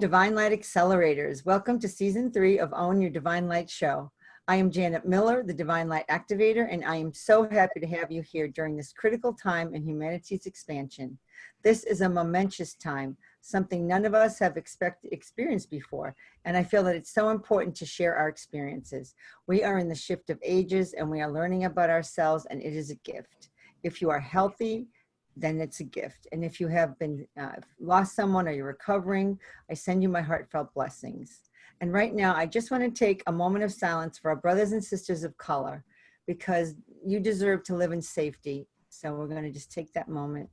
Divine Light Accelerators. Welcome to Season 3 of Own Your Divine Light Show. I am Janet Miller, the Divine Light Activator, and I am so happy to have you here during this critical time in humanity's expansion. This is a momentous time, something none of us have experienced before, and I feel that it's so important to share our experiences. We are in the shift of ages, and we are learning about ourselves, and it is a gift. If you are healthy, then it's a gift. And if you have been lost someone or you're recovering, I send you my heartfelt blessings. And right now, I just want to take a moment of silence for our brothers and sisters of color, because you deserve to live in safety. So we're going to just take that moment.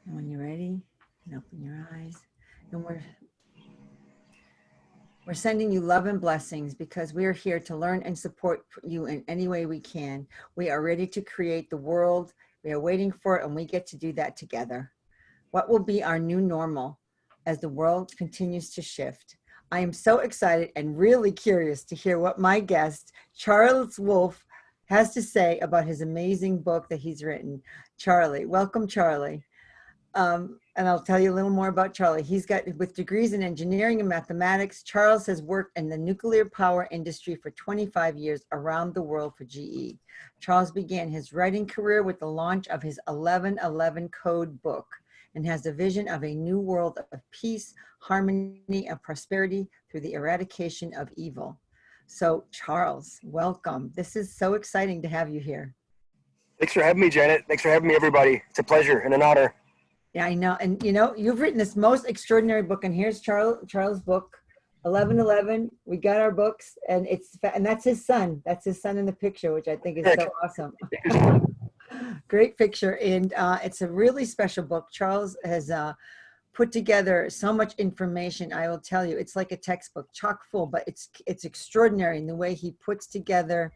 And when you're ready, you can open your eyes. And we're sending you love and blessings because we are here to learn and support you in any way we can. We are ready to create the world. We are waiting for it, and we get to do that together. What will be our new normal as the world continues to shift? I am so excited and really curious to hear what my guest, Charles Wolfe, has to say about his amazing book that he's written. Charlie, welcome, Charlie. And I'll tell you a little more about Charlie. He's got, with degrees in engineering and mathematics, Charles has worked in the nuclear power industry for 25 years around the world for GE. Charles began his writing career with the launch of his 1111 Code book and has a vision of a new world of peace, harmony, and prosperity through the eradication of evil. So Charles, welcome. This is so exciting to have you here. Thanks for having me, Janet. Thanks for having me, everybody. It's a pleasure and an honor. Yeah, I know. And you know, you've written this most extraordinary book, and here's Charles' book, 1111. We got our books, and that's his son. That's his son in the picture, which I think is so awesome. Great picture. And it's a really special book. Charles has put together so much information. I will tell you, it's like a textbook, chock full, but it's extraordinary in the way he puts together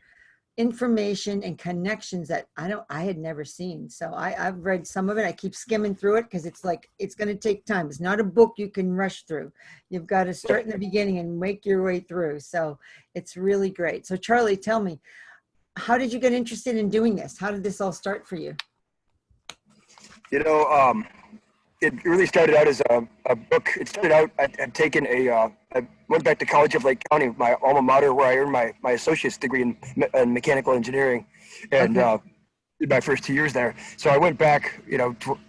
information and connections that I had never seen. So I've read some of it. I keep skimming through it because it's like, it's going to take time. It's not a book you can rush through. You've got to start in the beginning and make your way through. So it's really great. So Charlie, tell me, how did you get interested in doing this? How did this all start for you? You know, it really started out as a book. It started out, I'd taken I went back to College of Lake County, my alma mater, where I earned my associate's degree in mechanical engineering, and did my first 2 years there. So I went back,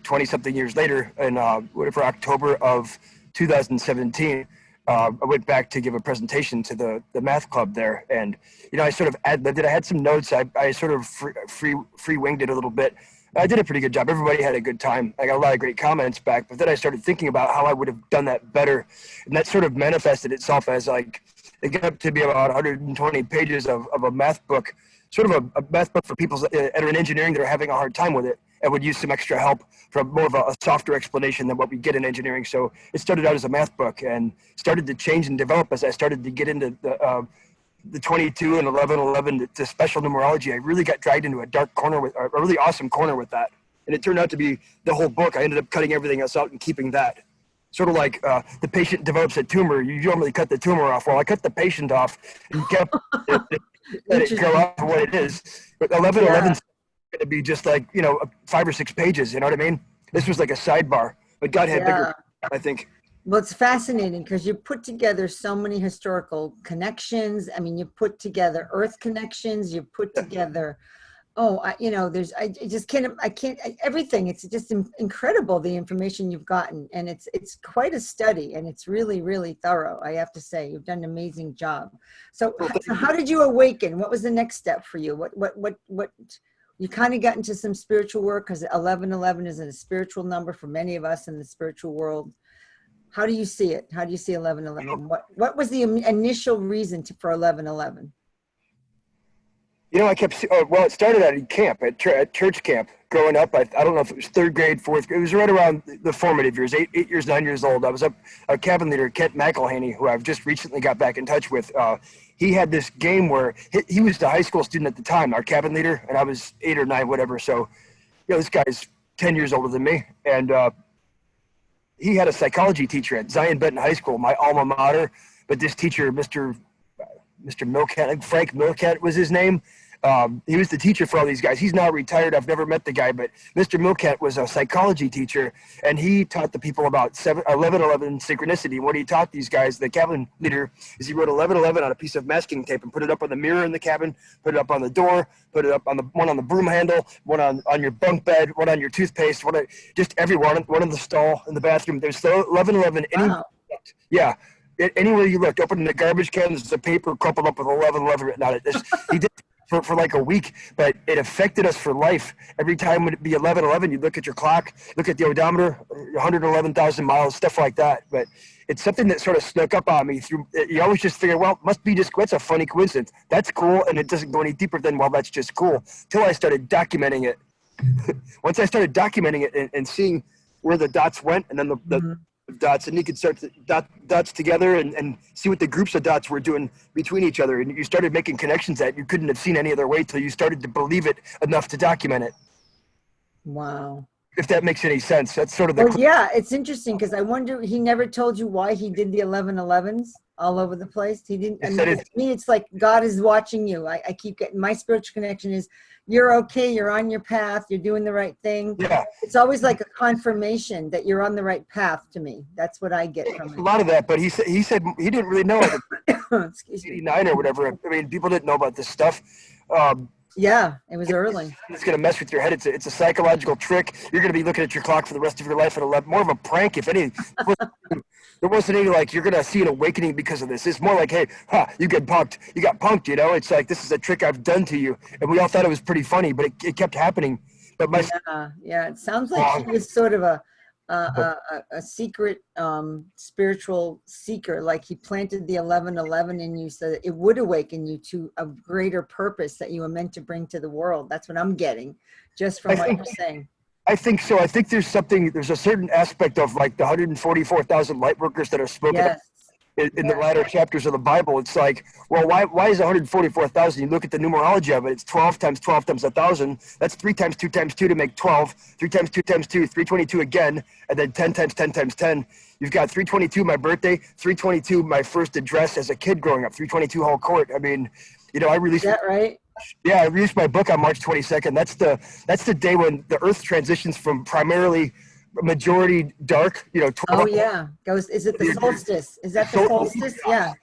20 something years later, in whatever, October of 2017. I went back to give a presentation to the math club there, and I sort of ad-libbed it. I had some notes. I sort of free winged it a little bit. I did a pretty good job. Everybody had a good time. I got a lot of great comments back, but then I started thinking about how I would have done that better. And that sort of manifested itself as like, it got up to be about 120 pages of a math book, sort of a math book for people that are in engineering that are having a hard time with it and would use some extra help from more of a softer explanation than what we get in engineering. So it started out as a math book and started to change and develop as I started to get into the 22 and 1111, the special numerology. I really got dragged into a dark corner with a really awesome corner with that. And it turned out to be the whole book. I ended up cutting everything else out and keeping that. Sort of like the patient develops a tumor. You normally cut the tumor off. Well, I cut the patient off and kept let it grow out for what it is. But 1111 is going to be just like, 5 or 6 pages. You know what I mean? This was like a sidebar, but God had bigger, I think. Well, it's fascinating because you put together so many historical connections. I mean, you put together earth connections, you put together, everything. It's just incredible, the information you've gotten. And it's quite a study, and it's really, really thorough. I have to say, you've done an amazing job. So how did you awaken? What was the next step for you? What you kind of got into some spiritual work, because 1111 is a spiritual number for many of us in the spiritual world. How do you see it? How do you see 1111? What was the initial reason for 1111? I kept, it started at camp, at church camp. Growing up, I don't know if it was 3rd grade, 4th grade. It was right around the formative years, 8 years, 9 years old. I was up, our cabin leader, Kent McElhaney, who I've just recently got back in touch with. He had this game where he was the high school student at the time, our cabin leader, and I was 8 or 9, whatever. So, this guy's 10 years older than me. And he had a psychology teacher at Zion Benton High School, my alma mater. But this teacher, Mr. Milcat, Frank Milcat was his name. He was the teacher for all these guys. He's now retired. I've never met the guy, but Mr. Milcat was a psychology teacher, and he taught the people about 1111 synchronicity. What he taught these guys, the cabin leader, is he wrote 1111 on a piece of masking tape and put it up on the mirror in the cabin, put it up on the door, put it up on the one on the broom handle, one on your bunk bed, one on your toothpaste, one on, just everywhere, one in the stall, in the bathroom. There's 1111. Wow. Yeah. Anywhere you looked, open the garbage can, there's a paper crumpled up with 1111 written on it. He did it for like a week, but it affected us for life. Every time would it be 1111, you look at your clock, look at the odometer, 111,000 miles, stuff like that. But it's something that sort of snuck up on me through. You always just figure, well, must be just, that's a funny coincidence. That's cool, and it doesn't go any deeper than, well, that's just cool. Till I started documenting it. Once I started documenting it and seeing where the dots went, and then the dots, and you could start to dot dots together and see what the groups of dots were doing between each other, and you started making connections that you couldn't have seen any other way till you started to believe it enough to document it. Wow. If that makes any sense. That's sort of the Well, yeah, it's interesting because I wonder, he never told you why he did the 1111s all over the place. He didn't. I mean, to me, it's like God is watching you. I keep getting, my spiritual connection is, you're okay, you're on your path, you're doing the right thing. Yeah. It's always like a confirmation that you're on the right path to me. That's what I get from it. A lot of that, but he said he didn't really know it. Excuse me. 89 or whatever. I mean, people didn't know about this stuff. Yeah, it was early. It's going to mess with your head. It's a psychological trick. You're going to be looking at your clock for the rest of your life. It'll more of a prank, if any. There wasn't any like, you're going to see an awakening because of this. It's more like, hey, you get punked. You got punked, you know? It's like, this is a trick I've done to you. And we all thought it was pretty funny, but it kept happening. But Yeah, it sounds like he was sort of a secret spiritual seeker. Like he planted the 1111 in you so that it would awaken you to a greater purpose that you were meant to bring to the world. That's what I'm getting just from what you're saying. I think so. I think there's a certain aspect of like the 144,000 light workers that are spoken of in the latter chapters of the Bible. It's like, well, why is 144,000? You look at the numerology of it, it's 12 times 12 times 1,000. That's 3 times 2 times 2 to make 12. 3 times 2 times 2, 322 again, and then 10 times 10 times 10. You've got 322 my birthday, 322 my first address as a kid growing up, 322 Hall Court. I mean, you know, I released. Is that right? Yeah, I released my book on March 22nd. That's the day when the Earth transitions from primarily majority dark, you know. 12, oh yeah, is it the solstice? Is that the solstice? Yeah.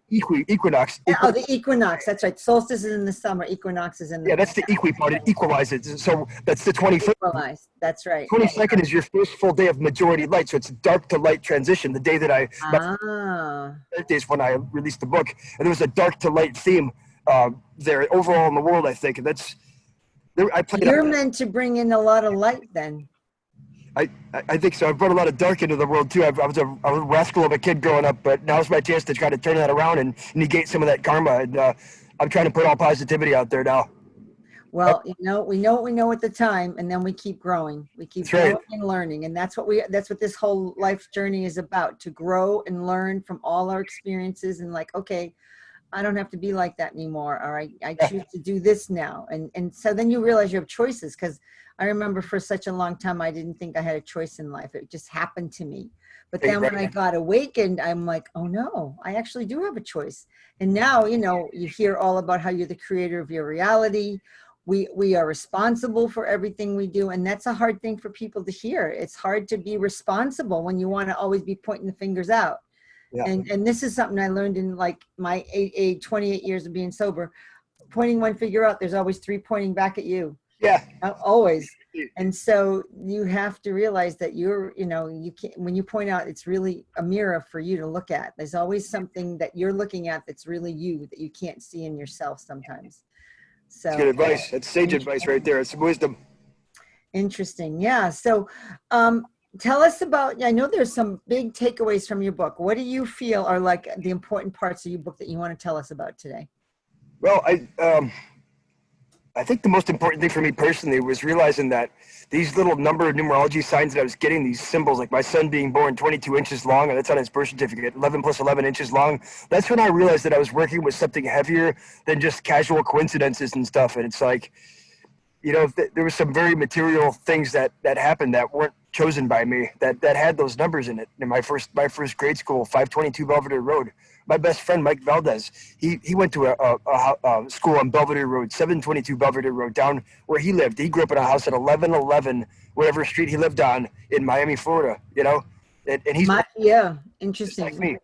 Equinox. Oh, the equinox. That's right. Solstice is in the summer. Equinox is in the. Yeah, that's the part. It equalizes. So that's the 21st. Equalized. That's right. 22nd is your first full day of majority light. So it's dark to light transition. The day that birthdays when I released the book, and there was a dark to light theme there overall in the world, I think. And that's. You're meant to bring in a lot of light then. I think so. I've brought a lot of dark into the world too. I was a rascal of a kid growing up, but now's my chance to try to turn that around and negate some of that karma. And I'm trying to put all positivity out there now. Well, you know, we know what we know at the time, and then we keep growing. We keep growing and learning, and that's what this whole life journey is about: to grow and learn from all our experiences. And like, okay, I don't have to be like that anymore. All right, I choose to do this now. And so then you realize you have choices, because I remember for such a long time, I didn't think I had a choice in life. It just happened to me. But then when I got awakened, I'm like, oh no, I actually do have a choice. And now, you know, you hear all about how you're the creator of your reality. We are responsible for everything we do. And that's a hard thing for people to hear. It's hard to be responsible when you want to always be pointing the fingers out. Yeah. And this is something I learned in like my 28 years of being sober. Pointing one finger out, there's always 3 pointing back at you. Yeah. Always. And so you have to realize that you can't, when you point out, it's really a mirror for you to look at. There's always something that you're looking at that's really you, that you can't see in yourself sometimes. So that's good advice. That's sage advice right there. It's some wisdom. Interesting. Yeah. So tell us about, I know there's some big takeaways from your book. What do you feel are like the important parts of your book that you want to tell us about today? Well, I think the most important thing for me personally was realizing that these little number of numerology signs that I was getting, these symbols, like my son being born 22 inches long, and that's on his birth certificate, 11 plus 11 inches long. That's when I realized that I was working with something heavier than just casual coincidences and stuff. And it's like, you know, there were some very material things that happened that weren't chosen by me that had those numbers in it. In my first grade school, 522 Belvedere Road. My best friend Mike Valdez, he went to a school on Belvedere Road, 722 Belvedere Road, down where he lived. He grew up in a house at 1111 whatever street he lived on in Miami, Florida. You know, and he's Yeah, just like interesting. me.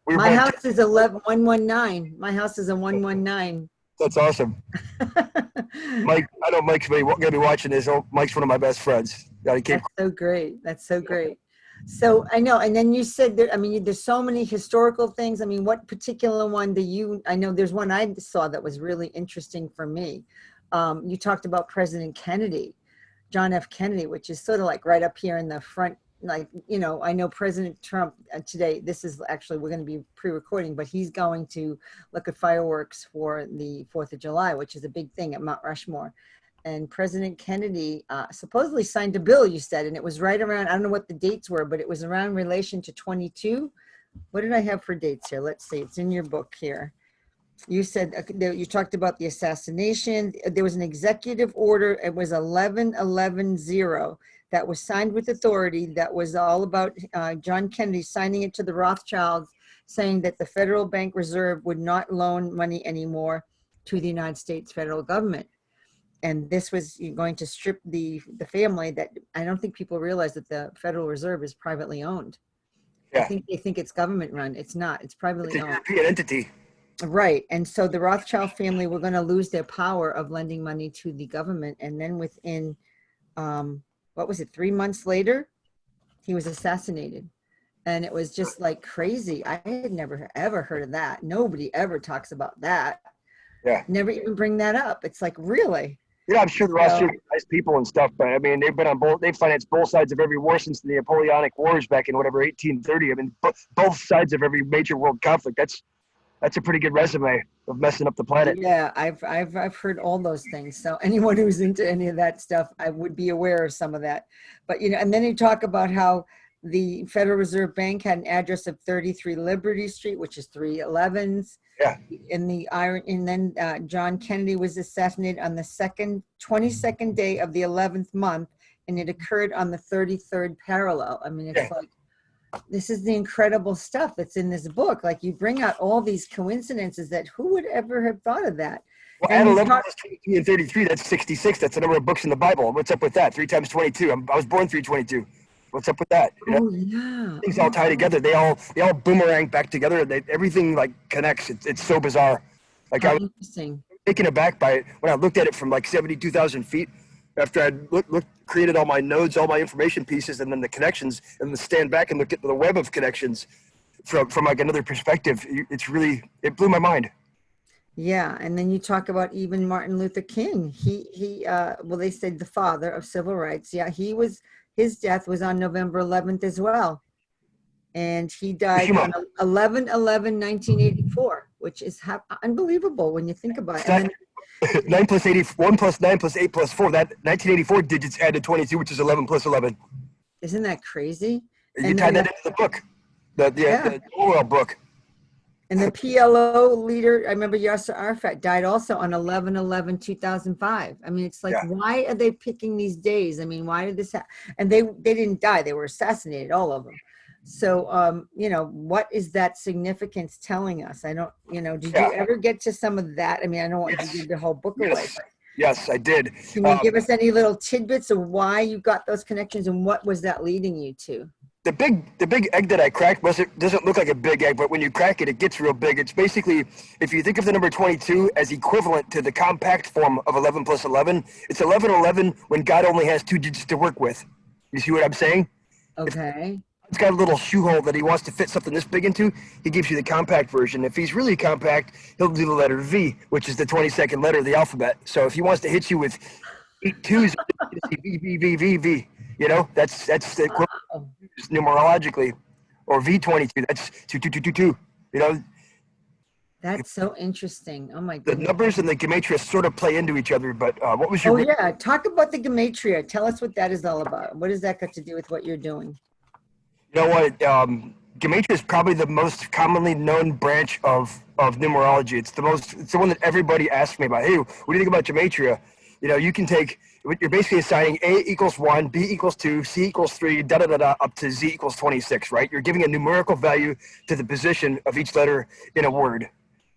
We were My born. house is 119. My house is a 119. That's awesome. Mike, I know Mike's gonna be watching this. Oh, Mike's one of my best friends. He came. That's so great. That's so great. So I know, and then you said that, I mean, there's so many historical things. I mean, what particular one do you, I know there's one I saw that was really interesting for me. You talked about President Kennedy, John F. Kennedy, which is sort of like right up here in the front. Like, you know, I know President Trump today, this is actually, we're going to be pre-recording, but he's going to look at fireworks for the 4th of July, which is a big thing at Mount Rushmore. And President Kennedy supposedly signed a bill, you said, and it was right around, I don't know what the dates were, but it was around relation to 22. What did I have for dates here? Let's see, it's in your book here. You said, you talked about the assassination. There was an executive order. It was 11-11-0 that was signed with authority. That was all about John Kennedy signing it to the Rothschilds, saying that the Federal Bank Reserve would not loan money anymore to the United States federal government. And this was going to strip the family that, I don't think people realize that the Federal Reserve is privately owned. Yeah. I think they think it's government run. It's not, it's privately It's a owned. European entity. Right. And so the Rothschild family were going to lose their power of lending money to the government. And then within, what was it, 3 months later, he was assassinated. And it was just like crazy. I had never ever heard of that. Nobody ever talks about that. Yeah. Never even bring that up. It's like, really? Yeah, I'm sure the Rothschilds are nice people and stuff, but I mean, they've been on they've financed both sides of every war since the Napoleonic Wars back in whatever 1830. I mean, both sides of every major world conflict. That's a pretty good resume of messing up the planet. Yeah, I've heard all those things. So anyone who's into any of that stuff, I would be aware of some of that. But, you know, and then you talk about how the Federal Reserve Bank had an address of 33 Liberty Street, which is 311s. Yeah. And then John Kennedy was assassinated on the 22nd day of the 11th month, and it occurred on the 33rd parallel. I mean, it's like, this is the incredible stuff that's in this book. Like, you bring out all these coincidences that who would ever have thought of that? Well, add 11 plus 22 and 33, that's 66. That's the number of books in the Bible. What's up with that? 3 times 22. I was born 322. What's up with that? You know? Oh, yeah. Things all tie together. They all boomerang back together. Everything like connects. It's so bizarre. Like, I was Interesting. taken aback by it when I looked at it from like 72,000 feet. After I'd created all my nodes, all my information pieces, and then the connections, and then stand back and look at the web of connections from like another perspective. It blew my mind. Yeah, and then you talk about even Martin Luther King. Well, they said the father of civil rights. Yeah, his death was on November 11th as well. And he died on 11/11/1984, which is unbelievable when you think about it. And then, 9 plus 81 plus 9 plus 8 plus 4. That 1984 digits added 22, which is 11 plus 11. Isn't that crazy? You tied that into the book, the Orwell book. And the PLO leader, I remember Yasser Arafat died also on 11/11/2005. I mean, it's like, why are they picking these days? I mean, why did this happen? And they didn't die. They were assassinated, all of them. So, you know, what is that significance telling us? I don't, you know, did you ever get to some of that? I mean, I don't want to give the whole book away. But Yes, I did. can you give us any little tidbits of why you got those connections and what was that leading you to? The big egg that I cracked doesn't look like a big egg, but when you crack it, it gets real big. It's basically, if you think of the number 22 as equivalent to the compact form of 11 plus 11, it's 11/11 when God only has 2 digits to work with. You see what I'm saying? Okay. It's got a little shoe hole that he wants to fit something this big into. He gives you the compact version. If he's really compact, he'll do the letter V, which is the 22nd letter of the alphabet. So if he wants to hit you with 8 twos, V, V, V, V, V, you know, that's the equivalent numerologically. Or V22, that's 2222, you know. That's so interesting. Oh my The goodness. numbers and the gematria sort of play into each other, but what was your... Oh yeah, talk about the gematria. Tell us what that is all about. What does that got to do with what you're doing? You know what? Gematria is probably the most commonly known branch of numerology. It's the one that everybody asks me about. Hey, what do you think about gematria? You know, you can take you're basically assigning A equals 1, B equals 2, C equals 3, da da da da, up to Z equals 26, right? You're giving a numerical value to the position of each letter in a word.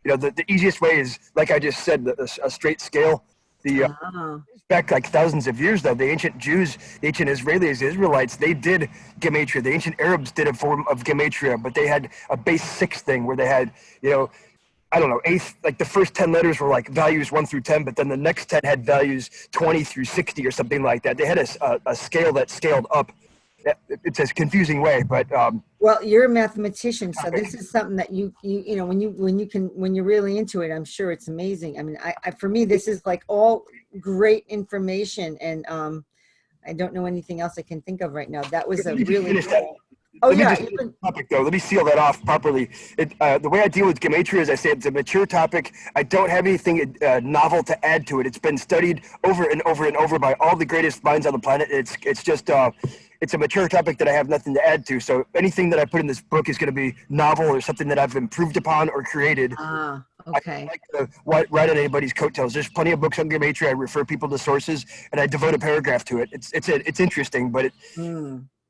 The easiest way is, like I just said, a straight scale. Ah. Back like thousands of years, though, the ancient Jews, the ancient Israelis, the Israelites, they did gematria. The ancient Arabs did a form of gematria, but they had a base 6 thing where they had, I don't know, eighth, like the first 10 letters were like values 1 through 10, but then the next 10 had values 20 through 60 or something like that. They had a scale that scaled up. It's a confusing way, but Well, you're a mathematician, so this is something that when you're really into it, I'm sure it's amazing. I mean, for me, this is like all great information, and I don't know anything else I can think of right now. That was a really cool. Oh let me yeah, just topic though. Let me seal that off properly. The way I deal with gematria is I say it's a mature topic. I don't have anything novel to add to it. It's been studied over and over and over by all the greatest minds on the planet. It's just it's a mature topic that I have nothing to add to. So anything that I put in this book is going to be novel or something that I've improved upon or created. Ah, okay. I don't like to ride on anybody's coattails. There's plenty of books on gematria. I refer people to sources, and I devote a paragraph to it. It's interesting, but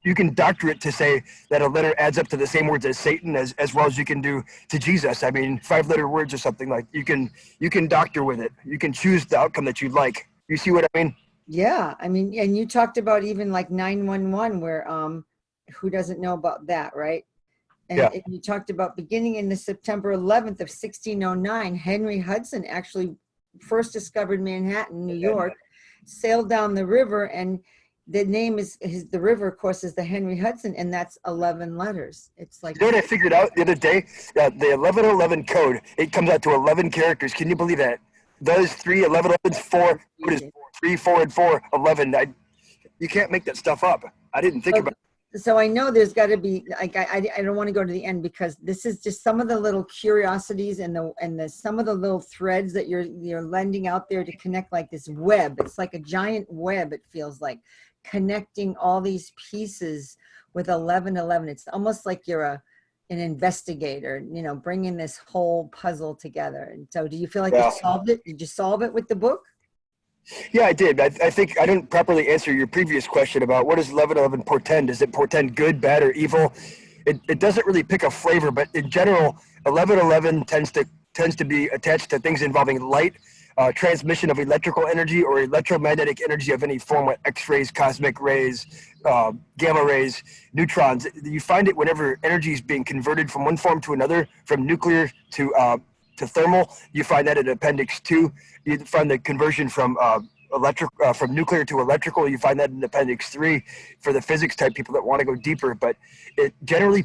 you can doctor it to say that a letter adds up to the same words as Satan as well as you can do to Jesus. I mean, 5-letter words or something, like you can doctor with it. You can choose the outcome that you'd like. You see what I mean? Yeah, I mean, and you talked about even like 911, where who doesn't know about that, right? And Yeah. you talked about beginning in the September 11th of 1609, Henry Hudson actually first discovered Manhattan, New York, sailed down the river, and the name the river, of course, is the Henry Hudson, and that's 11 letters. It's like, You know what I figured out the other day? The 1111 code, it comes out to 11 characters. Can you believe that? Those 3, 11, 11's 4, code is 4, 3, 4, and 4, 11. You can't make that stuff up. I didn't think about it. So I know there's got to be, like, I don't want to go to the end, because this is just some of the little curiosities and some of the little threads that you're lending out there to connect, like this web. It's like a giant web, it feels like, connecting all these pieces with 1111. It's almost like you're an investigator, bringing this whole puzzle together. And so do you feel like you solved it? Did you solve it with the book? Yeah, I did. I think I didn't properly answer your previous question about what does 1111 portend. Does it portend good, bad, or evil? It doesn't really pick a flavor, but in general, 1111 tends to be attached to things involving light, transmission of electrical energy or electromagnetic energy of any form, with X-rays, cosmic rays, gamma rays, neutrons. You find it whenever energy is being converted from one form to another, from nuclear to thermal. You find that in Appendix 2. You find the conversion from from nuclear to electrical. You find that in Appendix 3 for the physics type people that want to go deeper. But it generally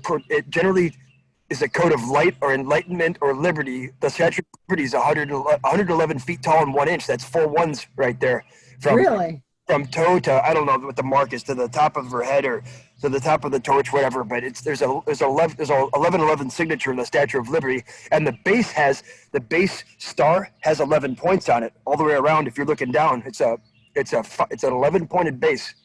is a code of light or enlightenment or liberty. The Statue of Liberty is 111 feet tall and 1 inch. That's 4 ones right there. From toe to, I don't know what the mark is, to the top of her head or to the top of the torch, whatever. But there's a 1111 signature in the Statue of Liberty, and the base star has 11 points on it all the way around. If you're looking down, it's an 11 pointed base.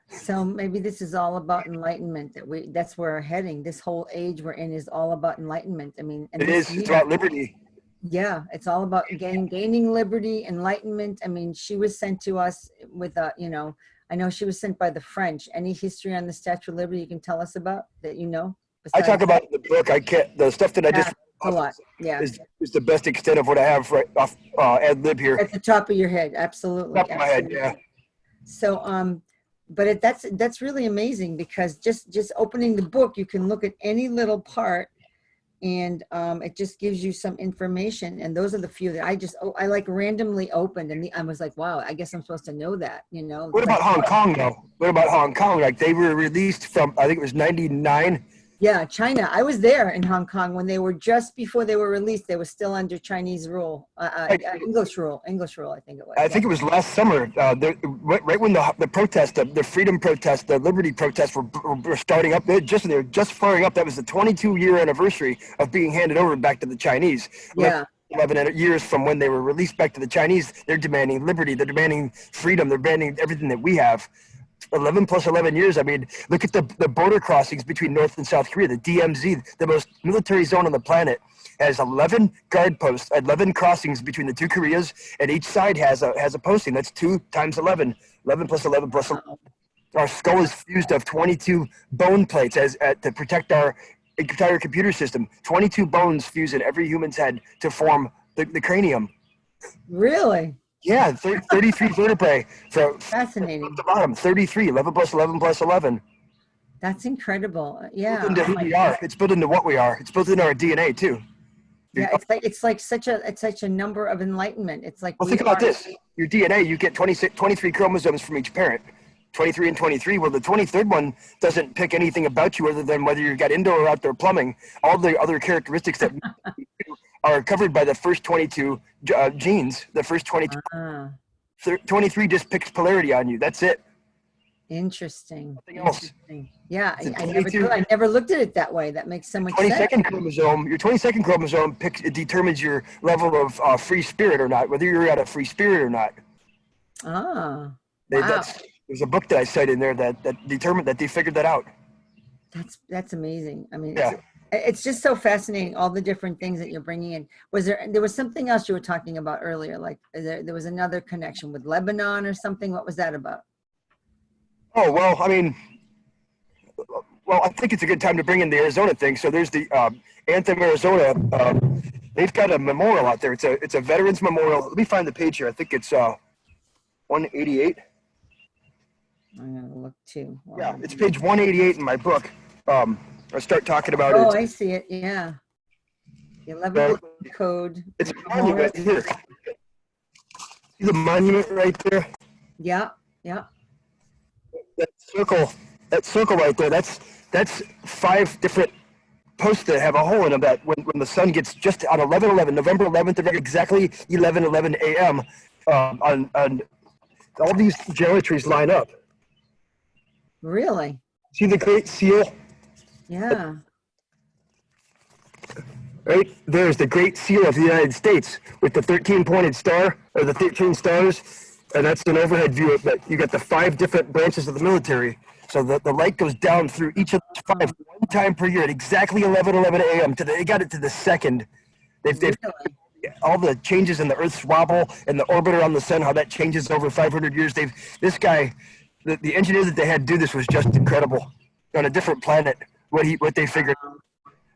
So maybe this is all about enlightenment. That's where we're heading. This whole age we're in is all about enlightenment. I mean, and It's about liberty. Yeah, it's all about gaining liberty, enlightenment. I mean, she was sent to us with I know she was sent by the French. Any history on the Statue of Liberty you can tell us about that I talk about it in the book. I can't. The stuff that I just a lot. Yeah, is the best extent of what I have right off ad lib here. At the top of your head, absolutely. Top of my head, yeah. So, but that's really amazing, because just opening the book, you can look at any little part, and it just gives you some information. And those are the few that I like randomly opened, and I was like, wow, I guess I'm supposed to know that, What about Hong Kong though? What about Hong Kong? Like, they were released from, I think it was 99. Yeah, China. I was there in Hong Kong when they were, just before they were released. They were still under Chinese rule, English rule, I think it was. I think it was last summer, right when the protest, the freedom protest, the liberty protests were starting up. They were just firing up. That was the 22-year anniversary of being handed over back to the Chinese. Yeah. 11 years from when they were released back to the Chinese, they're demanding liberty. They're demanding freedom. They're demanding everything that we have. 11 plus 11 years. I mean, look at the border crossings between North and South Korea. The DMZ, the most military zone on the planet, has 11 guard posts, 11 crossings between the two Koreas, and each side has a posting. That's 2 times 11, 11 plus 11 plus 11. Our skull is fused of 22 bone plates to protect our entire computer system. 22 bones fuse in every human's head to form the cranium. Really? Yeah, 33 vertebrae from Fascinating. top to bottom. 33, 11 plus 11 plus 11. That's incredible. Yeah. Built into who we are. It's built into what we are. It's built into our DNA too. Yeah, it's like such a number of enlightenment. It's like, Well, think about this. Your DNA, you get 23 chromosomes from each parent. 23 and 23. Well, the 23rd one doesn't pick anything about you other than whether you've got indoor or outdoor plumbing. All the other characteristics that are covered by the first 22 genes. The first 22. 23 just picks polarity on you. That's it. Interesting. Nothing else. Interesting. Yeah, I never looked at it that way. That makes so much sense. Your 22nd chromosome determines your level of free spirit or not, whether you're at a free spirit or not. Ah, wow. There's a book that I cited in there that determined that they figured that out. That's amazing. I mean, yeah. It's just so fascinating, all the different things that you're bringing in. There was something else you were talking about earlier, like there was another connection with Lebanon or something. What was that about? Oh, well, I mean, I think it's a good time to bring in the Arizona thing. So there's the Anthem, Arizona. They've got a memorial out there. It's a veterans memorial. Let me find the page here. I think it's 188. I'm gonna look too. Yeah, it's page 188 in my book. I'll start talking about it. Oh, I see it. Yeah. The 11 code. It's a monument here. See the monument right there? Yeah, yeah. That circle right there, that's 5 different posts that have a hole in them that when the sun gets just on 11/11, November 11th, exactly 11:11 a.m. On all these geometries line up. Really? See the Great Seal? Yeah. Right there's the Great Seal of the United States with the 13-pointed star, or the 13 stars, and that's an overhead view of that. You got the 5 different branches of the military. So the light goes down through each of those 5 one time per year at exactly 11:11 a.m. They got it to the second. They've all the changes in the Earth's wobble and the orbit around the sun, how that changes over 500 years. This guy, the engineer that they had do this was just incredible. On a different planet, what they figured.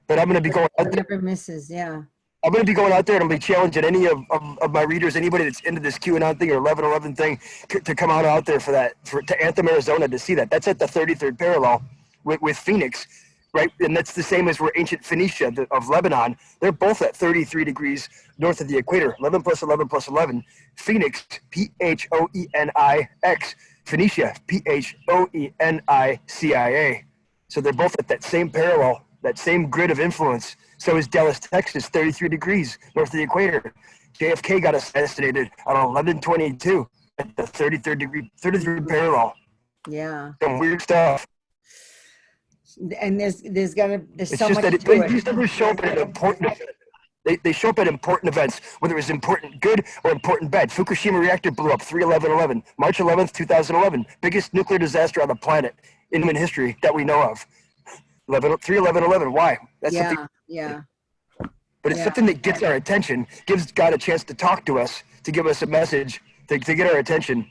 But I'm going to be going out there. Never misses, yeah. I'm going to be going out there and I'll be challenging any of my readers, anybody that's into this QAnon thing or 11/11 thing, to come out there to Anthem, Arizona to see that. That's at the 33rd parallel with Phoenix, right? And that's the same as where ancient Phoenicia of Lebanon. They're both at 33 degrees north of the equator. 11 plus 11 plus 11. Phoenix, Phoenix, Phoenicia, Phoenicia. So they're both at that same parallel, that same grid of influence. So is Dallas, Texas, 33 degrees north of the equator. JFK got assassinated on 11/22 at the 33rd parallel. Yeah. Some weird stuff. And there's so much that to these numbers show up at important events. They show up at important events, whether it's important good or important bad. Fukushima reactor blew up 3/11/11, March 11th, 2011, biggest nuclear disaster on the planet in human history that we know of. 3/11/11. Why? That's something. Yeah. But it's something that gets our attention, gives God a chance to talk to us, to give us a message, to get our attention.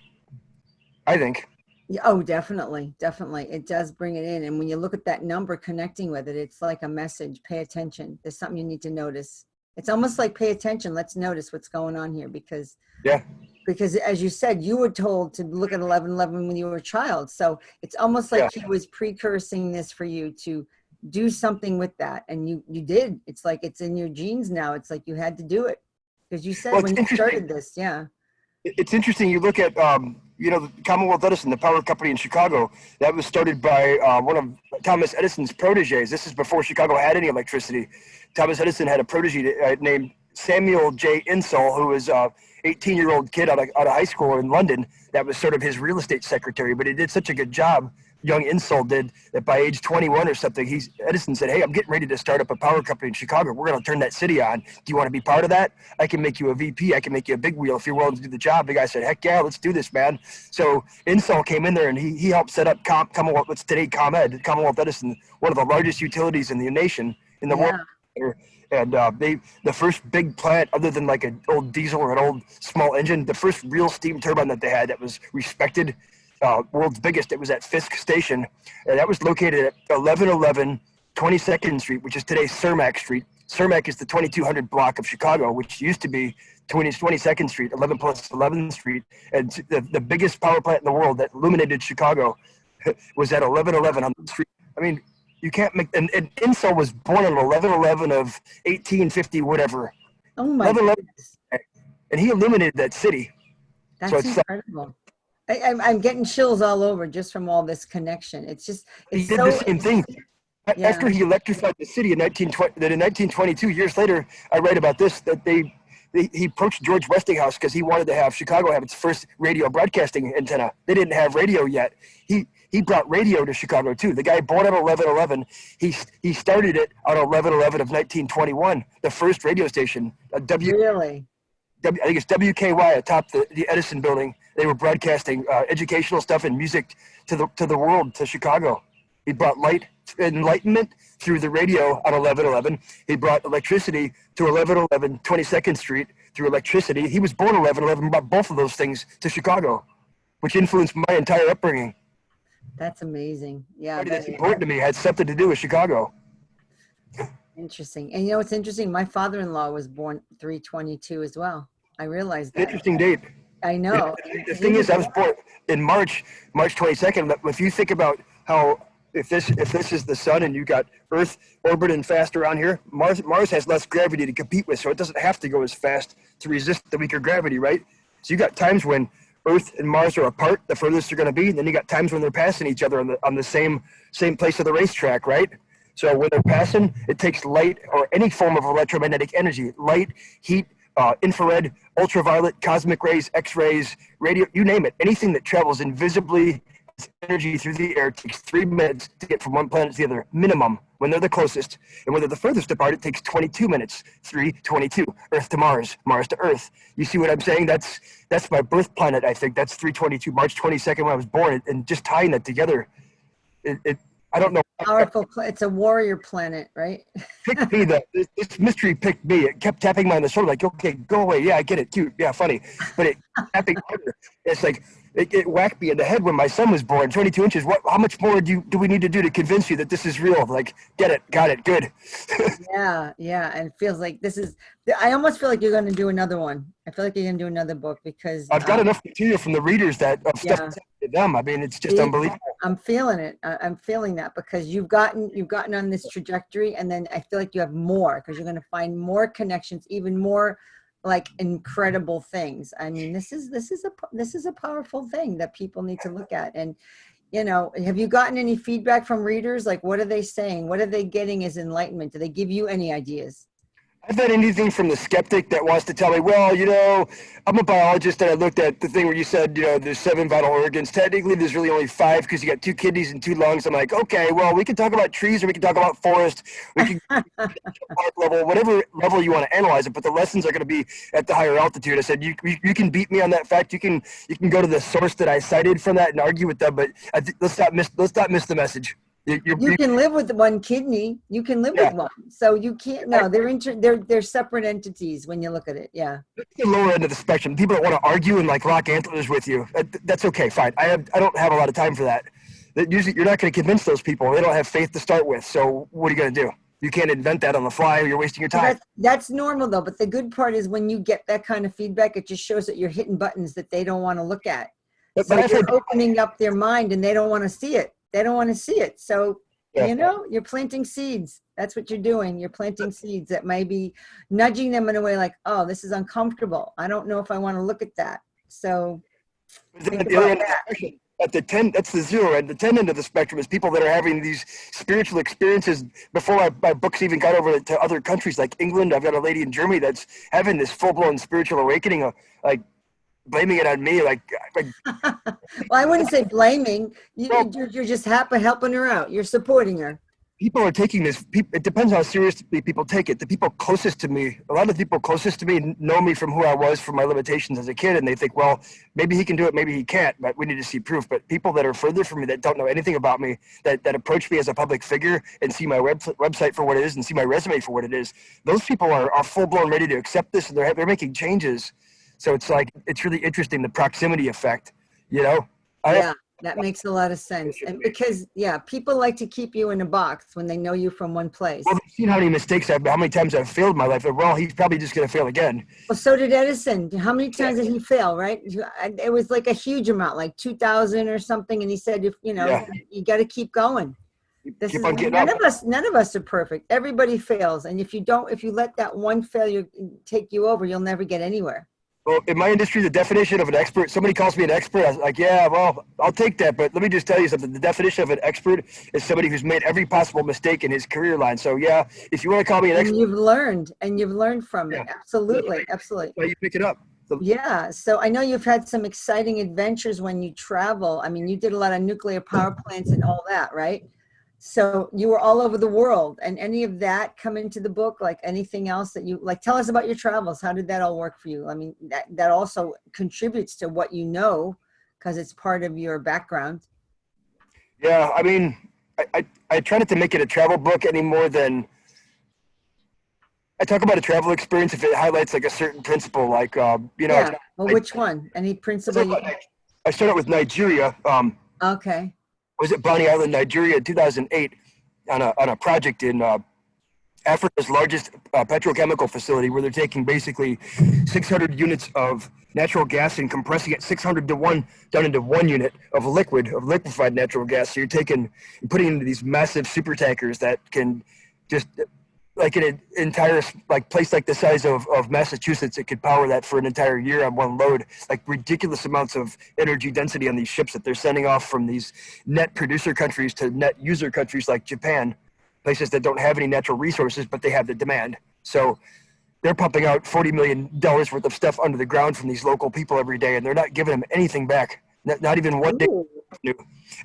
I think. Yeah, oh, definitely. It does bring it in. And when you look at that number connecting with it, it's like a message. Pay attention. There's something you need to notice. It's almost like pay attention. Let's notice what's going on here because as you said, you were told to look at 11/11 when you were a child. So it's almost like he was precursing this for you to do something with that. And you did. It's like it's in your genes now. It's like you had to do it because you said when you started this. Yeah. It's interesting. You look at, the Commonwealth Edison, the power company in Chicago, that was started by one of Thomas Edison's proteges. This is before Chicago had any electricity. Thomas Edison had a protege named Samuel J. Insull, who was an 18-year-old kid out of high school in London that was sort of his real estate secretary. But he did such a good job young insult did, that by age 21 or something, Edison said, hey, I'm getting ready to start up a power company in Chicago. We're going to turn that city on. Do you want to be part of that? I can make you a VP. I can make you a big wheel if you're willing to do the job. The guy said, heck yeah, let's do this, man. So Insol came in there and he helped set up Commonwealth, what's today ComEd, Commonwealth Edison, one of the largest utilities in the nation, in the world. And the first big plant, other than like an old diesel or an old small engine, the first real steam turbine that they had that was respected, world's biggest, it was at Fisk Station. And that was located at 1111 22nd Street, which is today Cermak Street. Cermak is the 2200 block of Chicago, which used to be 22nd Street, 11 plus 11th Street. And the biggest power plant in the world that illuminated Chicago was at 1111 on the street. I mean, you can't make, and Insol was born on 11/11 of 1850, whatever. Oh my goodness. And he illuminated that city. That's so it's incredible. I'm getting chills all over just from all this connection. It's just, he did the same thing. Yeah. After he electrified the city in 1922, years later, I write about this, that he approached George Westinghouse because he wanted to have Chicago have its first radio broadcasting antenna. They didn't have radio yet. He brought radio to Chicago too. The guy born on 11/11, he started it on 11/11 of 1921. The first radio station, Really? I think it's WKY atop the Edison building. They were broadcasting educational stuff and music to the world, to Chicago. He brought light, enlightenment through the radio on 11/11. He brought electricity to 1111 22nd Street through electricity. He was born 11/11, brought both of those things to Chicago, which influenced my entire upbringing. That's amazing. Yeah. That's important to me. It had something to do with Chicago. Interesting. And you know what's interesting? My father-in-law was born 3/22 as well. I realized that. Interesting date. I know. The thing is, I was born in March 22nd. If you think about how, if this is the sun and you got Earth orbiting fast around here, Mars has less gravity to compete with, so it doesn't have to go as fast to resist the weaker gravity, right? So you got times when Earth and Mars are apart, the furthest they're going to be. And then you got times when they're passing each other on the same place of the racetrack, right? So when they're passing, it takes light or any form of electromagnetic energy, light, heat, infrared, ultraviolet, cosmic rays, X-rays, radio, you name it. Anything that travels invisibly, energy through the air, takes 3 minutes to get from one planet to the other, minimum, when they're the closest. And when they're the furthest apart, it takes 22 minutes, 3:22, Earth to Mars, Mars to Earth. You see what I'm saying? That's my birth planet, I think. That's 3:22, March 22nd when I was born. And just tying that together, I don't know. Powerful. It's a warrior planet, right? Picked me, this mystery picked me. It kept tapping me on the shoulder, like, okay, go away. Yeah, I get it. Cute. Yeah, funny. But it tapping harder. It's like, it whacked me in the head when my son was born, 22 inches. How much more do we need to do to convince you that this is real? Like, get it, got it, good. Yeah. And it feels like I almost feel like you're going to do another one. I feel like you're going to do another book because I've got enough material from the readers of stuff to them. I mean, it's just unbelievable. I'm feeling it. I'm feeling that because you've gotten on this trajectory, and then I feel like you have more because you're going to find more connections, even more like incredible things. I mean, this is a powerful thing that people need to look at. And you know, have you gotten any feedback from readers? Like, what are they saying? What are they getting as enlightenment? Do they give you any ideas? I've had anything from the skeptic that wants to tell me, well, you know, I'm a biologist and I looked at the thing where you said, you know, there's 7 vital organs. Technically, there's really only 5 because you got 2 kidneys and 2 lungs. I'm like, okay, well, we can talk about trees or we can talk about forest. We can park level, whatever level you want to analyze it, but the lessons are going to be at the higher altitude. I said, you can beat me on that fact. You can go to the source that I cited from that and argue with them, but let's not miss the message. You can live with 1 kidney. You can live with 1. So you can't. No, they're separate entities when you look at it. Yeah. That's the lower end of the spectrum. People that want to argue and like lock antlers with you. That's okay. Fine. I don't have a lot of time for that. Usually, you're not going to convince those people. They don't have faith to start with. So what are you going to do? You can't invent that on the fly. Or you're wasting your time. That's normal though. But the good part is when you get that kind of feedback, it just shows that you're hitting buttons that they don't want to look at. So you're opening up their mind, and they don't want to see it. They don't want to see it. So, you know, you're planting seeds. That's what you're doing. You're planting seeds that may be nudging them in a way like, oh, this is uncomfortable. I don't know if I want to look at that. So think about that. At the 10, that's the 0 end. The 10 end of the spectrum is people that are having these spiritual experiences before my books even got over to other countries like England. I've got a lady in Germany that's having this full-blown spiritual awakening. Like, blaming it on me. Like Well, I wouldn't say blaming. well, You're just happy helping her out. You're supporting her. people are taking this. It depends how seriously people take it. The people closest to me, a lot of the people closest to me know me from who I was, from my limitations as a kid, and they think, well, maybe he can do it, maybe he can't, but we need to see proof. But people that are further from me, that don't know anything about me, that approach me as a public figure and see my website for what it is and see my resume for what it is, those people are full blown ready to accept this, and they're making changes. So it's like, it's really interesting, the proximity effect, you know. Yeah, that makes a lot of sense. And because, yeah, people like to keep you in a box when they know you from one place. Well, they've seen how many mistakes how many times I've failed in my life. Well, he's probably just going to fail again. Well, so did Edison. How many times did he fail, right? It was like a huge amount, like 2,000 or something. And he said, if you know, Yeah. you got to keep going. This Keep is on getting up. none of us are perfect. Everybody fails. And if you let that one failure take you over, you'll never get anywhere. Well, in my industry, the definition of an expert, somebody calls me an expert, I was like, yeah, well, I'll take that. But let me just tell you something. The definition of an expert is somebody who's made every possible mistake in his career line. So, yeah, if you want to call me an expert. And you've learned from it. Absolutely. Absolutely. That's why you pick it up. Yeah. So I know you've had some exciting adventures when you travel. I mean, you did a lot of nuclear power plants and all that, right? So you were all over the world, and any of that come into the book, like anything else that you like, tell us about your travels. How did that all work for you? I mean, that also contributes to what you know, because it's part of your background. Yeah. I mean, I try not to make it a travel book any more than I talk about a travel experience if it highlights like a certain principle, like, you know, Yeah. Well, which one? Any principle? I started with Nigeria. Okay. Was at Bonny Island, Nigeria in 2008 on a project in Africa's largest petrochemical facility, where they're taking basically 600 units of natural gas and compressing it 600 to 1 down into 1 unit of liquefied natural gas. So you're putting into these massive super tankers that can just, like an entire like place like the size of Massachusetts, it could power that for an entire year on one load. Like ridiculous amounts of energy density on these ships that they're sending off from these net producer countries to net user countries like Japan, places that don't have any natural resources, but they have the demand. So they're pumping out $40 million worth of stuff under the ground from these local people every day, and they're not giving them anything back, not even one day.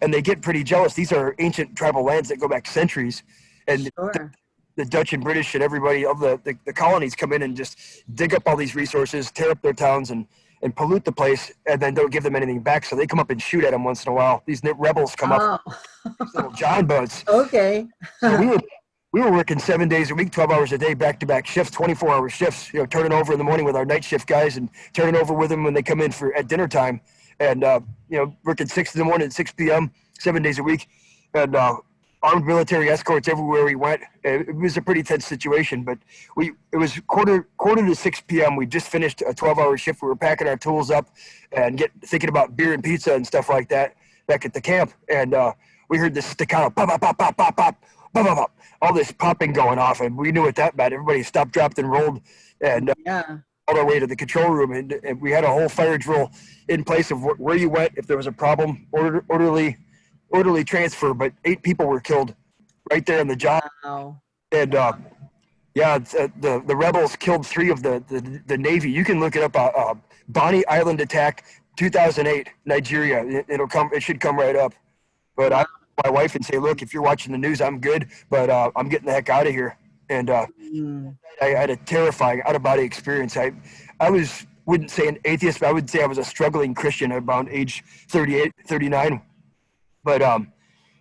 And they get pretty jealous. These are ancient tribal lands that go back centuries. And Sure. The Dutch and British and everybody of the colonies come in and just dig up all these resources, tear up their towns, and pollute the place, and then don't give them anything back. So they come up and shoot at them once in a while. These rebels come up, these little John boats. Okay. So we were working 7 days a week, 12 hours a day, back-to-back shifts, 24-hour shifts. You know, turning over in the morning with our night shift guys, and turning over with them when they come in at dinner time, and you know, working 6 in the morning, 6 p.m., 7 days a week, and armed military escorts everywhere we went. It was a pretty tense situation, but it was quarter to 6 p.m. We just finished a 12-hour shift. We were packing our tools up and thinking about beer and pizza and stuff like that back at the camp. And we heard this staccato, pop, pop, pop, pop, pop, pop, pop, pop, pop, all this popping going off. And we knew what that meant. Everybody stopped, dropped, and rolled, and all our way to the control room. And we had a whole fire drill in place of where you went if there was a problem, orderly transfer, but 8 people were killed right there on the job. Wow. And the rebels killed 3 of the Navy. You can look it up. Bonny Island attack, 2008, Nigeria. It should come right up. But I my wife and say, look, if you're watching the news, I'm good, but I'm getting the heck out of here. And I had a terrifying out-of-body experience. Wouldn't say an atheist, but I would say I was a struggling Christian at about age 38, 39. But,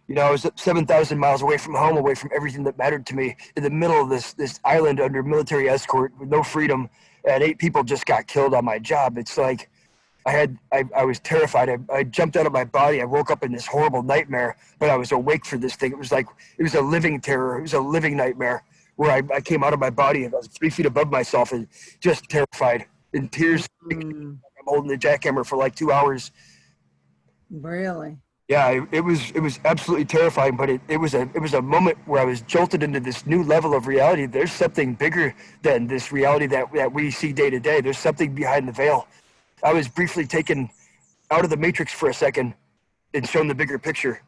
you know, I was 7,000 miles away from home, away from everything that mattered to me, in the middle of this island under military escort with no freedom, and 8 people just got killed on my job. It's like I was terrified. I jumped out of my body. I woke up in this horrible nightmare, but I was awake for this thing. It was a living terror. It was a living nightmare where I came out of my body and I was 3 feet above myself and just terrified, in tears. I'm holding the jackhammer for like 2 hours. Really? Yeah, it was absolutely terrifying, but it was a moment where I was jolted into this new level of reality. There's something bigger than this reality that we see day to day. There's something behind the veil. I was briefly taken out of the matrix for a second and shown the bigger picture.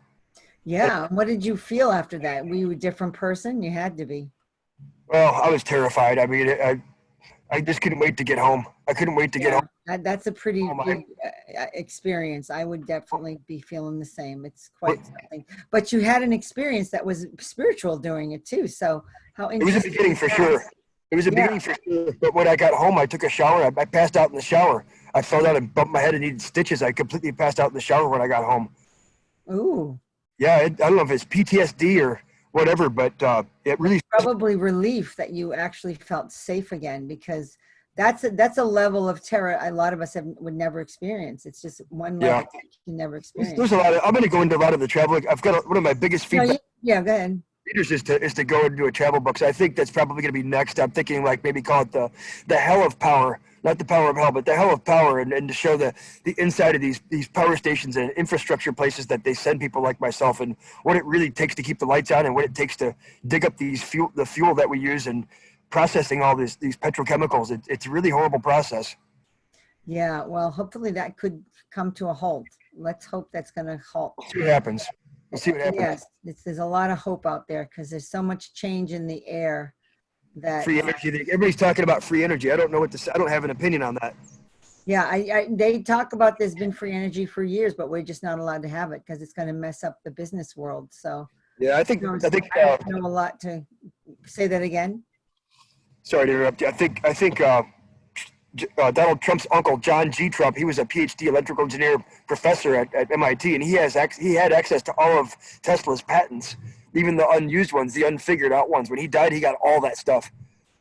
Yeah. What did you feel after that? Were you a different person? You had to be. Well, I was terrified. I mean, I just couldn't wait to get home. I couldn't wait to get home. That's a pretty Oh my! big experience. I would definitely be feeling the same. It's quite something. But you had an experience that was spiritual during it too. So how It was a interesting beginning is for that? sure. It was a Yeah. beginning for sure. But when I got home, I took a shower. I passed out in the shower. I fell down and bumped my head and needed stitches. I completely passed out in the shower when I got home. Ooh. Yeah, I don't know if it's PTSD or whatever, but it really. Probably relief that you actually felt safe again, because that's a level of terror a lot of us would never experience. It's just one Yeah, level that you can never there's experience. a lot of. I'm going to go into a lot of the travel. I've got one of my biggest No, feedback yeah, go ahead. readers is to go and do a travel book. So I think that's probably going to be next. I'm thinking like maybe call it the hell of power, not the power of hell, but the hell of power, and to show the inside of these power stations and infrastructure places that they send people like myself, and what it really takes to keep the lights on, and what it takes to dig up the fuel that we use, and processing all these petrochemicals. It's a really horrible process. Yeah, well, hopefully that could come to a halt. Let's hope that's going to halt. We'll see what happens. We'll see what happens. Yes, there's a lot of hope out there because there's so much change in the air that Free energy. Everybody's talking about free energy. I don't know what to say. I don't have an opinion on that. yeah, they talk about there's been free energy for years, but we're just not allowed to have it because it's going to mess up the business world. So Yeah, I think. I don't know a lot to say that again. Sorry to interrupt you. I think Donald Trump's uncle, John G. Trump, he was a PhD electrical engineer professor at MIT, and he had access to all of Tesla's patents, even the unused ones, the unfigured out ones. When he died, he got all that stuff.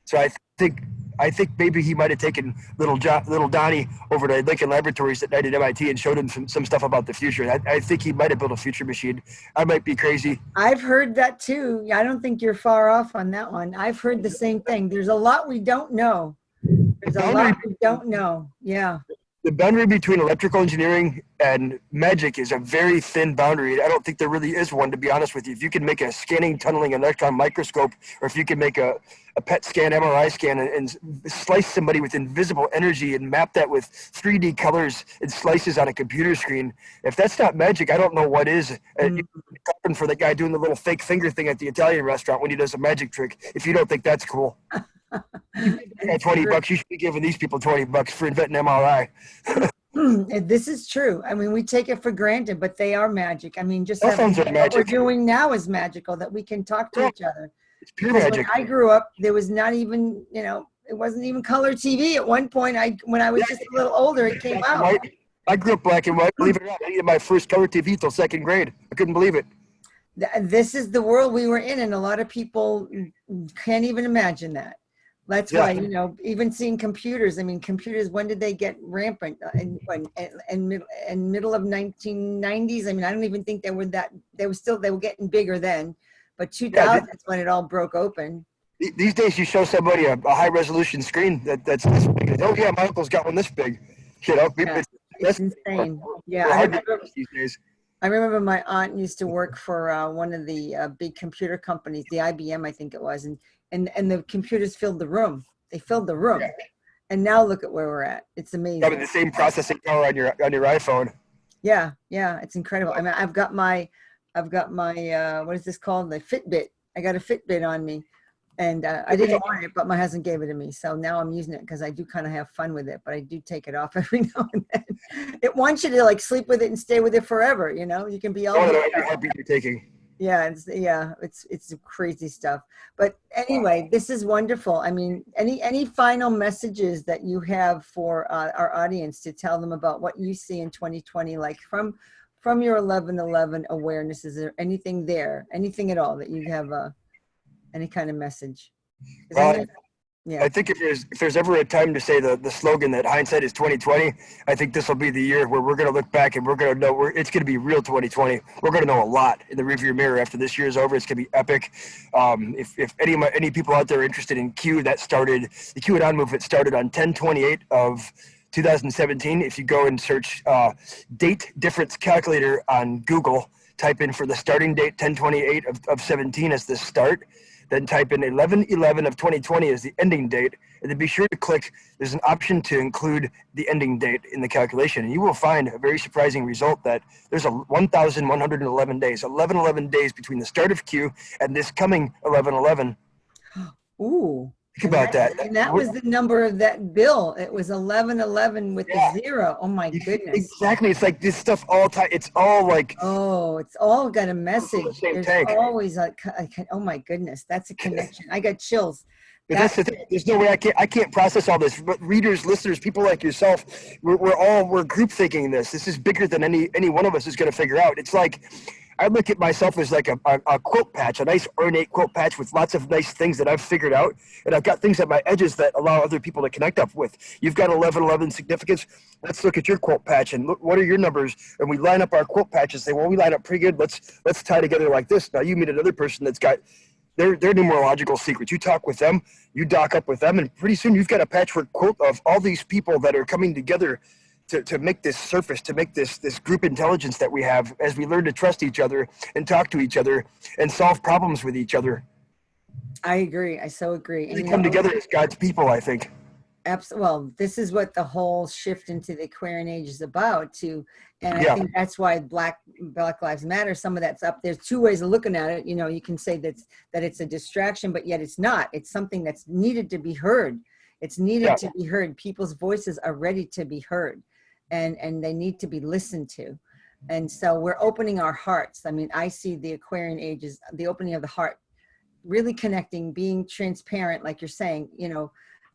So I think maybe he might have taken little Donnie over to Lincoln Laboratories at night at MIT and showed him some stuff about the future. I think he might have built a future machine. I might be crazy. I've heard that too. I don't think you're far off on that one. I've heard the same thing. There's a lot we don't know. There's a lot we don't know. Yeah. The boundary between electrical engineering and magic is a very thin boundary. I don't think there really is one, to be honest with you. If you can make a scanning, tunneling electron microscope, or if you can make a PET scan, MRI scan, and slice somebody with invisible energy and map that with 3D colors and slices on a computer screen, if that's not magic, I don't know what is. You're for the guy doing the little fake finger thing at the Italian restaurant when he does a magic trick. If you don't think that's cool. $20, you should be giving these people $20 for inventing MRI. This is true. I mean, we take it for granted, but they are magic. I mean, just Cell phones are what magic. we're doing now is magical, that we can talk to each other. It's pure Because magic. when I grew up, there was not even, it wasn't even color TV. At one point, when I was just a little older, it came out. I grew up black and white. Believe it or not, I needed my first color TV till second grade. I couldn't believe it. This is the world we were in, and a lot of people can't even imagine that. That's why, even seeing computers. I mean, computers. When did they get rampant? In middle of 1990s. I mean, I don't even think they were that. They were getting bigger then, but 2000 is when it all broke open. These days, you show somebody a high resolution screen that's this big. Oh yeah, my uncle's got one this big. It's insane. Yeah, I remember my aunt used to work for one of the big computer companies, the IBM, I think it was, and the computers filled the room. They filled the room. And now look at where we're at. It's amazing. Having the same processing power on your iPhone. Yeah, it's incredible. I mean, I've got my what is this called? The Fitbit. I got a Fitbit on me, and I didn't want it, but my husband gave it to me. So now I'm using it because I do kind of have fun with it, but I do take it off every now and then. It wants you to like sleep with it and stay with it forever. You can be all. Every heartbeat you're taking. Yeah, it's crazy stuff. But anyway, this is wonderful. I mean, any final messages that you have for our audience to tell them about what you see in 2020, like from your 11/11 awareness? Is there anything there, anything at all that you have any kind of message? I think if there's ever a time to say the slogan that hindsight is 2020, I think this will be the year where we're going to look back and we're going to know it's going to be real 2020. We're going to know a lot in the rearview mirror after this year is over. It's going to be epic. If any people out there are interested in Q, the QAnon movement started on 10/28 of 2017. If you go and search date difference calculator on Google, type in for the starting date 10/28 of 17 as the start. Then type in 11/11 of 2020 as the ending date, and then be sure to click. There's an option to include the ending date in the calculation, and you will find a very surprising result that there's 1,111 days, 11 days between the start of Q and this coming 11/11. Ooh. Think about that. And that was the number of that bill. It was 1111 with Yeah. the zero. Oh my goodness. Exactly. It's like this stuff all time. It's all like Oh, it's all got a from the message. same There's tank. always oh my goodness, that's a connection. I got chills. But that's the thing. There's no way I can't process all this. But readers, listeners, people like yourself, we're group thinking this. This is bigger than any one of us is going to figure out. It's like I look at myself as like a quilt patch, a nice ornate quilt patch with lots of nice things that I've figured out, and I've got things at my edges that allow other people to connect up with. You've got 1111 significance. Let's look at your quilt patch and look what are your numbers, and we line up our quilt patches. Say, well, we line up pretty good. Let's tie together like this. Now you meet another person that's got their numerological secrets. You talk with them, you dock up with them, and pretty soon you've got a patchwork quilt of all these people that are coming together to make this surface, to make this group intelligence that we have as we learn to trust each other and talk to each other and solve problems with each other. I agree. I so agree. We And come together as God's people, I think. well, this is what the whole shift into the Aquarian age is about too. And I Yeah. think that's why Black Lives Matter, some of that's up. There's two ways of looking at it. You know, you can say that it's a distraction, but yet it's not. It's something that's needed to be heard. It's needed to be heard. People's voices are ready to be heard, and they need to be listened to. And so we're opening our hearts. I mean, I see the Aquarian age as the opening of the heart, really connecting, being transparent, like you're saying, you know,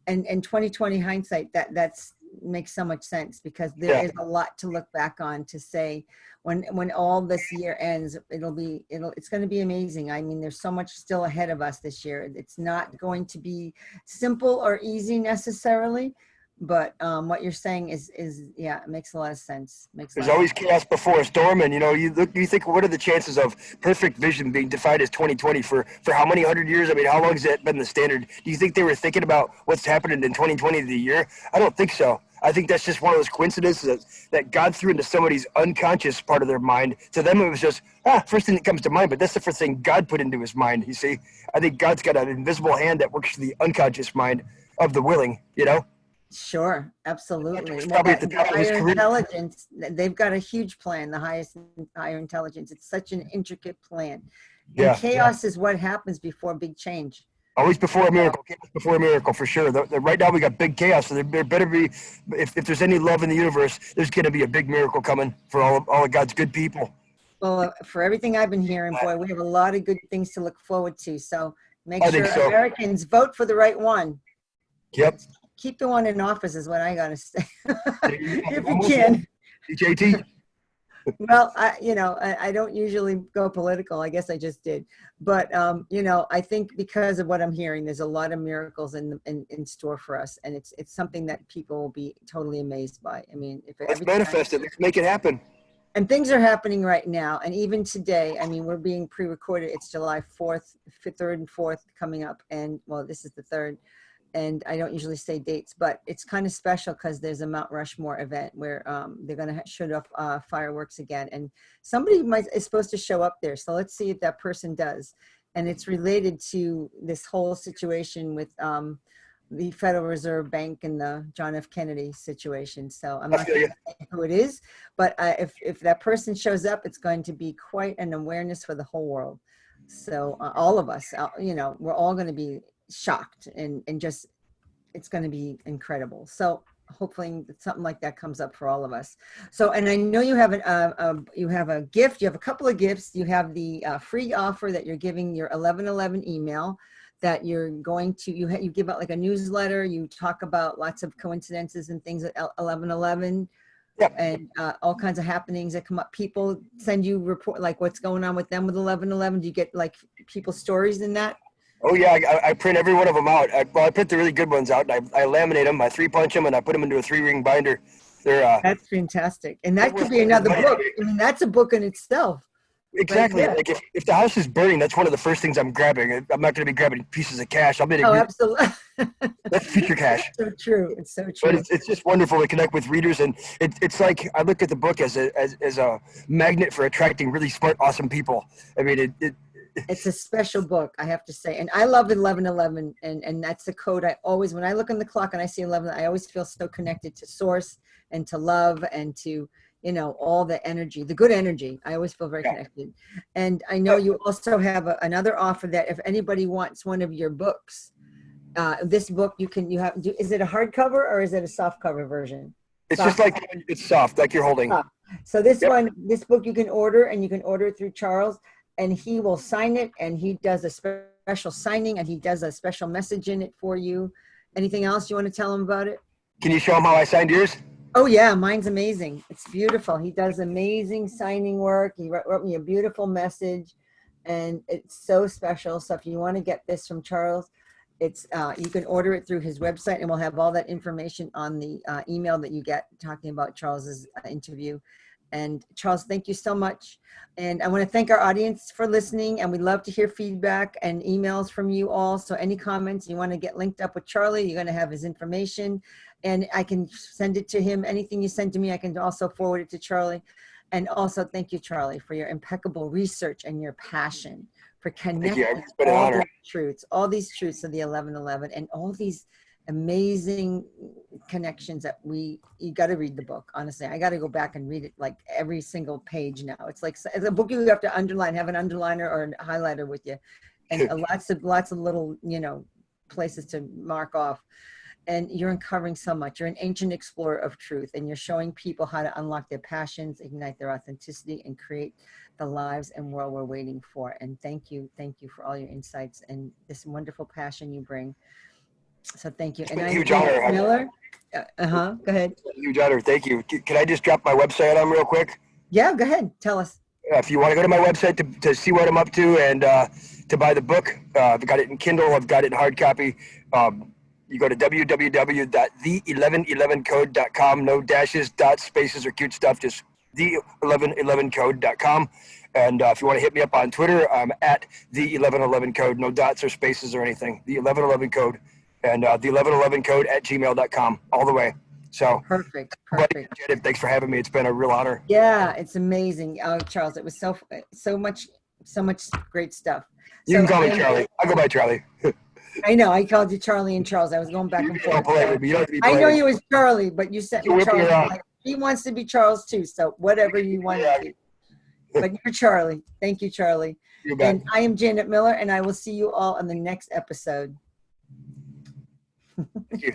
and 2020 hindsight, that's makes so much sense, because there is a lot to look back on to say when all this year ends, it's going to be amazing. I mean, there's so much still ahead of us this year. It's not going to be simple or easy necessarily, but what you're saying is yeah, it makes a lot of sense. There's always chaos before a storm, and you think, what are the chances of perfect vision being defined as 2020 for how many hundred years? I mean, how long has that been the standard? Do you think they were thinking about what's happening in 2020 the year? I don't think so. I think that's just one of those coincidences that God threw into somebody's unconscious part of their mind. To them, it was just, first thing that comes to mind, but that's the first thing God put into his mind, you see? I think God's got an invisible hand that works through the unconscious mind of the willing, you know? Sure, absolutely. It's Well, probably at the top of his higher career. intelligence, they've got a huge plan, the highest higher intelligence. It's such an intricate plan. And chaos is what happens before big change. Always before a miracle, chaos before a miracle, for sure. Right now we got big chaos, so there better be, if there's any love in the universe, there's going to be a big miracle coming for all of God's good people. Well, for everything I've been hearing, boy, we have a lot of good things to look forward to. So make sure Americans vote for the right one. Yep. Keep the one in office is what I got to say. If you can. JT. Well, I don't usually go political. I guess I just did. But, I think because of what I'm hearing, there's a lot of miracles in store for us. And it's something that people will be totally amazed by. I mean, Let's manifest it. Let's make it happen. And things are happening right now. And even today, I mean, we're being pre-recorded. It's July 4th, 3rd and 4th coming up. And, well, this is the 3rd. And I don't usually say dates, but it's kind of special because there's a Mount Rushmore event where they're going to shoot off fireworks again. And somebody is supposed to show up there. So let's see if that person does. And it's related to this whole situation with the Federal Reserve Bank and the John F. Kennedy situation. So I'm not going to say who it is, but if that person shows up, it's going to be quite an awareness for the whole world. So all of us, we're all going to be shocked and just it's going to be incredible. So hopefully something like that comes up for all of us. So, and I know you have a gift. You have a couple of gifts. You have the free offer that you're giving your 1111 email that you're going to you give out like a newsletter. You talk about lots of coincidences and things at 1111. Yep. And all kinds of happenings that come up. People send you report like what's going on with them with 1111. Do you get like people's stories in that? Oh yeah, I print every one of them out. I print the really good ones out, and I laminate them, I 3-punch them, and I put them into a 3-ring binder. That's fantastic, and that could be another book. I mean, that's a book in itself. Exactly. Like if the house is burning, that's one of the first things I'm grabbing. I'm not going to be grabbing pieces of cash. Absolutely. That's future cash. It's so true. It's so true. But it's just wonderful to connect with readers, and it's like I look at the book as a magnet for attracting really smart, awesome people. I mean, it's a special book, I have to say. And I love 1111. And that's the code I always, when I look on the clock and I see 11, I always feel so connected to source and to love and to, all the energy, the good energy. I always feel very connected. And I know you also have another offer that if anybody wants one of your books, this book is it a hardcover or is it a soft cover version? It's Soft just like, it's soft, like you're holding. cover. So this Yep. this book you can order, and you can order it through Charles, and he will sign it, and he does a special signing, and he does a special message in it for you. Anything else you want to tell him about it? Can you show them how I signed yours? Oh yeah, mine's amazing. It's beautiful. He does amazing signing work. He wrote me a beautiful message, and it's so special. So if you want to get this from Charles, it's you can order it through his website, and we'll have all that information on the email that you get talking about Charles's interview. And Charles, thank you so much. And I want to thank our audience for listening, and we'd love to hear feedback and emails from you all. So any comments you want to get linked up with Charlie, you're going to have his information, and I can send it to him. Anything you send to me, I can also forward it to Charlie. And also thank you, Charlie, for your impeccable research and your passion for connecting It's been an all honor. all these truths of the 1111, and all these amazing connections that you got to read the book. Honestly, I got to go back and read it, like every single page now. It's like it's a book you have to underline, have an underliner or a highlighter with you, and lots of little, places to mark off. And you're uncovering so much. You're an ancient explorer of truth, and you're showing people how to unlock their passions, ignite their authenticity, and create the lives and world we're waiting for. And thank you for all your insights and this wonderful passion you bring. So thank you. And I'm Huge honor. Miller. Go ahead. Huge honor. Thank you. Can I just drop my website on real quick? Yeah, go ahead. Tell us. If you want to go to my website to see what I'm up to and to buy the book, I've got it in Kindle. I've got it in hard copy. You go to www.the1111code.com. No dashes, dots, spaces, or cute stuff. Just the1111code.com. And if you want to hit me up on Twitter, I'm at the1111code. No dots or spaces or anything. The 1111 code. And the 1111code at gmail.com. All the way. So Perfect. thanks for having me. It's been a real honor. Yeah, it's amazing. Oh, Charles, it was so much great stuff. You can call me Charlie. I go by Charlie. I know. I called you Charlie and Charles. I was going back and forth. I know you was Charlie, but you sent me Charles. Like, he wants to be Charles too. So whatever you want to be. But you're Charlie. Thank you, Charlie. And I am Janet Miller, and I will see you all on the next episode. Thank you.